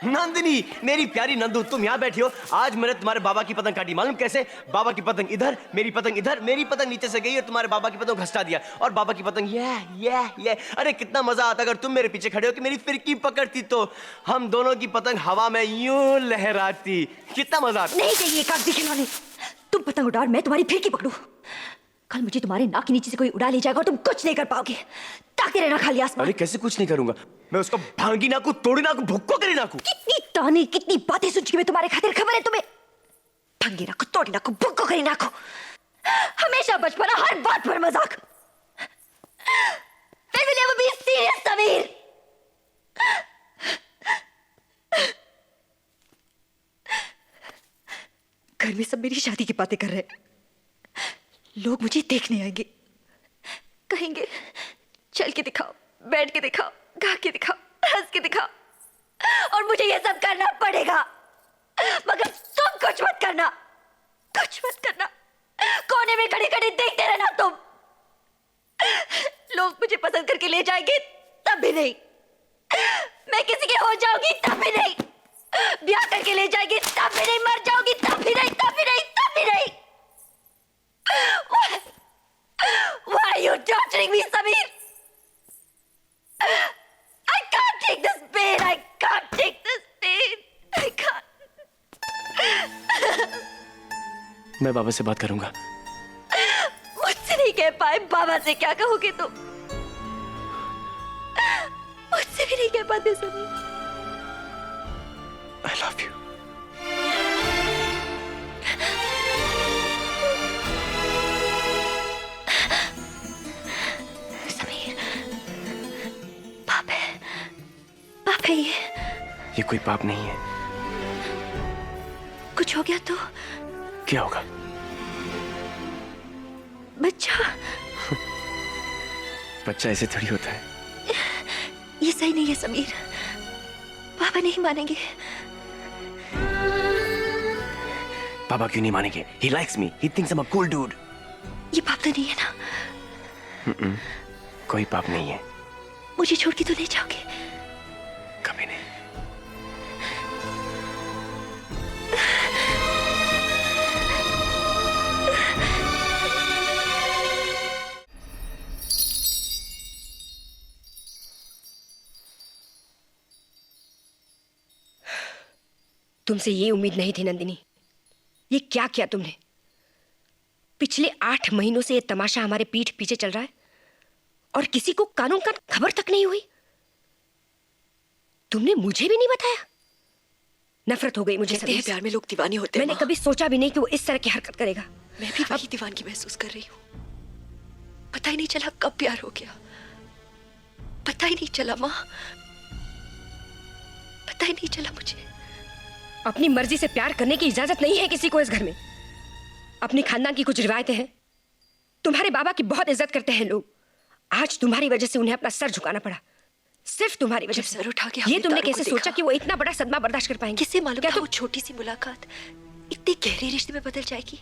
नंदिनी, मेरी प्यारी नंदू, तुम यहाँ बैठी हो। आज मैंने तुम्हारे बाबा की पतंग काटी, मालूम कैसे? बाबा की पतंग इधर, मेरी पतंग इधर, मेरी पतंग नीचे से गई और तुम्हारे बाबा की पतंग घसटा दिया, और बाबा की पतंग ये। अरे कितना मजा आता अगर तुम मेरे पीछे खड़े हो कि मेरी फिरकी पकड़ती तो हम दोनों की पतंग हवा में यूं लहराती। कितना मजा आता। नहीं चाहिए कागजी खिलौने। तुम पतंग उड़ाओ, मैं तुम्हारी फिरकी पकड़ू। कल मुझे तुम्हारे नाक के नीचे से कोई उड़ा ले जाएगा और तुम कुछ नहीं कर पाओगे। ताकते रहना खाली आसमान। अरे कैसे कुछ नहीं करूंगा? मैं उसको भांगी नाकू, तोड़ी नाकू, भुक्को करी नाकू। कितनी ताने, कितनी बातें सुन चुकी मैं तुम्हारे खातिर। खबर है तुम्हें? भांगी नाकू, तोड़ी नाकू, भुक्को करी नाकू। हमेशा बचपना, हर बात पर मजाक। When will you ever be serious, Sameer? घर में सब मेरी शादी की बातें कर रहे हैं। लोग मुझे देखने आएंगे, कहेंगे चल के दिखाओ, बैठ के दिखाओ, गा के दिखाओ, हंस के दिखाओ, और मुझे ये सब करना पड़ेगा। मगर तुम कुछ मत करना, कुछ मत करना। कोने में खड़े खड़े देखते रहना तुम। लोग मुझे पसंद करके ले जाएंगे तब भी नहीं, मैं किसी के हो जाऊंगी तब भी नहीं, ब्याह करके ले जाएंगे तब भी नहीं, मर जाऊंगी तब भी नहीं, तब भी नहीं, तब भी नहीं। Why are you torturing me, Sameer? I can't take this pain. I can't take this pain. I can't. मैं बाबा से बात करूंगा। मुझसे नहीं कह पाए, बाबा से क्या कहोगे तुम? मुझसे भी नहीं कह पाते समीर। I love you. पाप है ये कोई पाप नहीं है। कुछ हो गया तो क्या होगा? बच्चा। बच्चा ऐसे थोड़ी होता है। ये सही नहीं है समीर, पापा नहीं मानेंगे। पापा क्यों नहीं मानेंगे? He likes me. He thinks I'm a cool dude. ये पाप तो नहीं है ना? कोई पाप नहीं है। मुझे छोड़ के तो ले जाओगे? कभी नहीं। तुमसे ये उम्मीद नहीं थी नंदिनी। ये क्या किया तुमने? पिछले 8 महीनों से ये तमाशा हमारे पीठ पीछे चल रहा है और किसी को कानून का खबर तक नहीं हुई। तुमने मुझे भी नहीं बताया। नफरत हो गई मुझे कहते हैं प्यार में लोग दीवाने होते हैं। मैंने कभी सोचा भी नहीं कि वो इस तरह की हरकत करेगा। मैं भी वही दीवानगी महसूस कर रही हूँ। पता ही नहीं चला कब प्यार हो गया, पता ही नहीं चला माँ, पता ही नहीं चला मुझे। अपनी मर्जी से प्यार करने की इजाजत नहीं है किसी को इस घर में। अपने खानदान की कुछ रिवायतें हैं। तुम्हारे बाबा की बहुत इज्जत करते हैं लोग। आज तुम्हारी वजह से उन्हें अपना सर झुकाना पड़ा, सिर्फ तुम्हारी वजह से। सर उठा के ये तुमने कैसे सोचा कि वो इतना बड़ा सदमा बर्दाश्त कर पाएंगे? किसे मालूम क्या था वो छोटी सी मुलाकात इतनी गहरे रिश्ते में बदल जाएगी।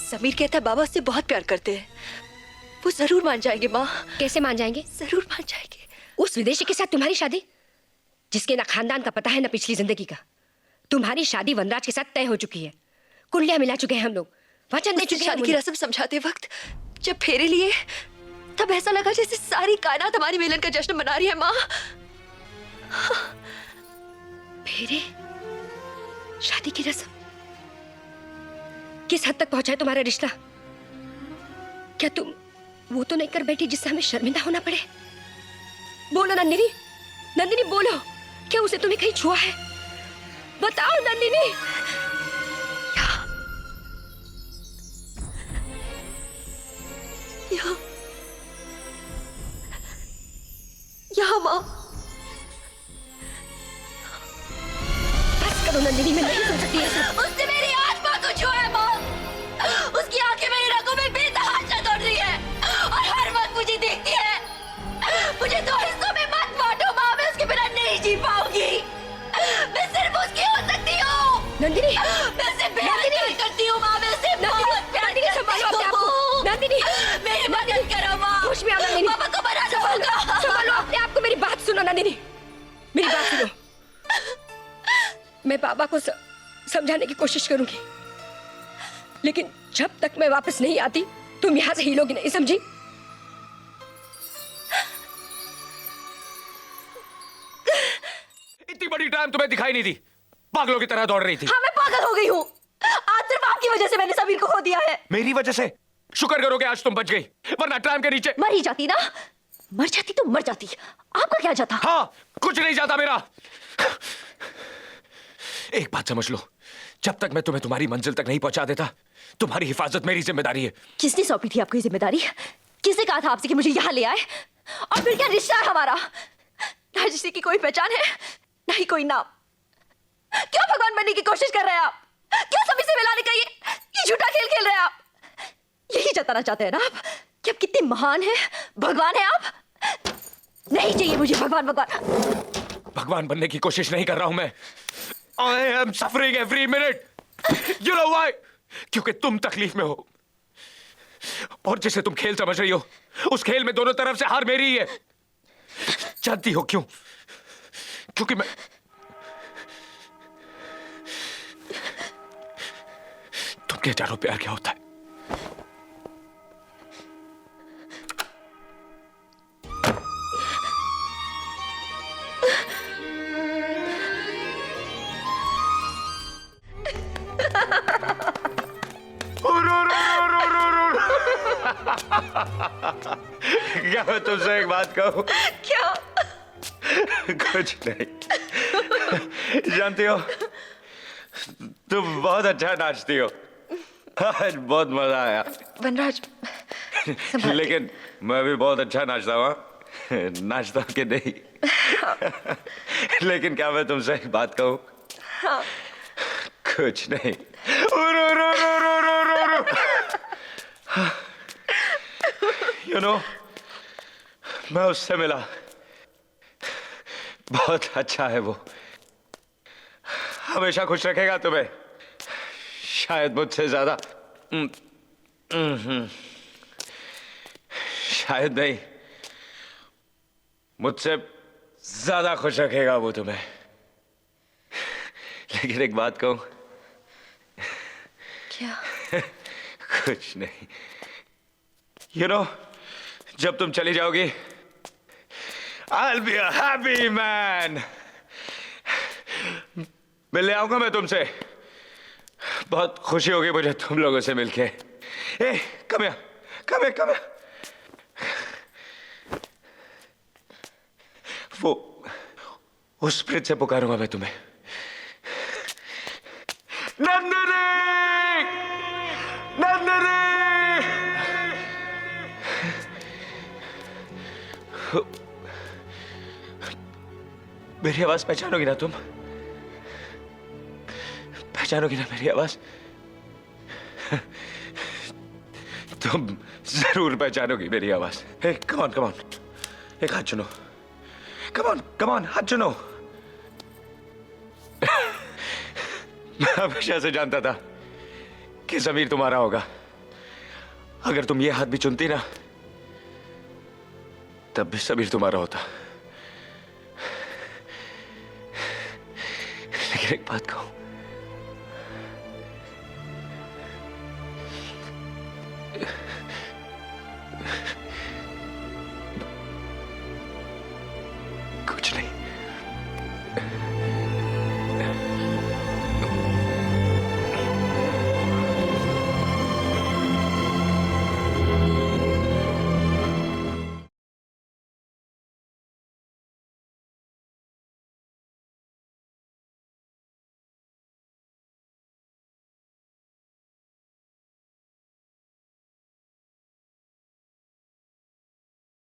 समीर कहता है बाबा उससे बहुत प्यार करते हैं। वो जरूर मान जाएंगे माँ। कैसे मान जाएंगे? जरूर मान जाएंगे। उस विदेशी के साथ तुम्हारी शादी, जिसके ना खानदान का पता है ना पिछली जिंदगी का। तुम्हारी शादी वनराज के साथ तय हो चुकी है। कुंडलियां मिला चुके हैं हम लोग, वचन दे चुके हैं। शादी की रस्म समझाते वक्त जब फेरे लिए तब ऐसा लगा जैसे सारी कायनात हमारी मिलन का जश्न मना रही है माँ। फेरे, शादी की रस्म, किस हद तक पहुंचा है तुम्हारा रिश्ता? क्या तुम वो तो नहीं कर बैठी जिससे हमें शर्मिंदा होना पड़े? बोलो नंदिनी, नंदिनी बोलो, क्या उसे तुम्हें कहीं छुआ है? बताओ नंदिनी। यहाँ माँ। बस करो नंदिनी, मैं नहीं सुन सकती ये सब। उसने मेरी आत्मा को छुआ है माँ। उसकी आंखें मेरी रगों में बेतहाशा दौड़ रही है और हर वक्त मुझे देखती है। मुझे 2 हिस्सों में मत बांटो माँ, मैं उसके बिना नहीं जी पाऊंगी। मैं सिर्फ उसकी हो सकती हूँ। नंदिनी, मैं उससे प्यार करती हूँ माँ, मैं उससे बहुत प्यार करती हूँ। नंदिनी, मेरी मदद करो माँ। होश में आओ नंदिनी। पापा को मना दो। संभालो अपने आप को, मेरी बात सुनो सुनो नंदिनी, मेरी बात सुनो। मैं बाबा को समझाने की कोशिश करूंगी, लेकिन जब तक मैं वापस नहीं आती तुम यहां से हिलोगी नहीं, समझी? इतनी बड़ी टाइम तुम्हें दिखाई नहीं दी, पागलों की तरह दौड़ रही थी। हाँ, मैं पागल हो गई हूँ। आज सिर्फ आपकी वजह से मैंने समीर को खो दिया है। मेरी वजह से? शुक्र करो कि आज तुम बच गई, वरना ट्राम के नीचे मर ही जाती ना। मर जाती तो मर जाती, आपका क्या जाता? हाँ, कुछ नहीं जाता मेरा। एक बात समझ लो, जब तक मैं तुम्हें तुम्हारी मंजिल तक नहीं पहुंचा देता, तुम्हारी हिफाजत मेरी जिम्मेदारी है। किसने सौंपी थी आपको ये जिम्मेदारी? किसने कहा था आपसे कि मुझे यहाँ ले आए? और फिर क्या रिश्ता है हमारा? ना जिसकी की कोई पहचान है, ना ही कोई नाम। क्यों भगवान बनने की कोशिश कर रहे हैं आप? क्यों सभी से मिलाने का ये झूठा खेल खेल रहे हैं आप? यही जताना चाहते हैं ना आप कि आप कितने महान हैं, भगवान हैं आप? नहीं चाहिए मुझे भगवान। भगवान बनने की कोशिश नहीं कर रहा हूं मैं। I am suffering every minute. You know why? क्योंकि तुम तकलीफ में हो, और जिसे तुम खेल समझ रही हो, उस खेल में दोनों तरफ से हार मेरी ही है। जानती हो क्यों? क्योंकि मैं तुम क्या जानो प्यार क्या होता है? क्या मैं तुमसे एक बात कहूं? क्या? कुछ नहीं। जानती हो, तुम बहुत अच्छा नाचती हो। आज बहुत मजा आया। वनराज, लेकिन मैं भी बहुत अच्छा नाचता हूँ। नाचता हूँ कि नहीं? लेकिन क्या मैं तुमसे एक बात कहूं? हाँ। कुछ नहीं। You know, मैं उससे मिला, बहुत अच्छा है वो। हमेशा खुश रखेगा तुम्हें, शायद मुझसे ज्यादा। शायद नहीं, मुझसे ज्यादा खुश रखेगा वो तुम्हें। लेकिन एक बात कहूं? क्या? कुछ नहीं। You know, जब तुम चली जाओगी, I'll be a happy man. मिलने आऊंगा मैं तुमसे। बहुत खुशी होगी मुझे तुम लोगों से मिलके। ए, come here, come here, come here. वो उस प्रीत से पुकारूंगा मैं तुम्हें। नंदिनी! नंदिनी! मेरी आवाज पहचानोगी ना तुम? पहचानोगी ना मेरी आवाज? तुम जरूर पहचानोगी मेरी आवाज। हे, कम ऑन, कम ऑन, एक हाथ चुनो। कम ऑन, कम ऑन, हाथ चुनो। मैं हमेशा से जानता था कि समीर तुम्हारा होगा। अगर तुम ये हाथ भी चुनती ना, तब भी समीर तुम्हारा होता। लेकिन एक बात कहूं, कुछ नहीं।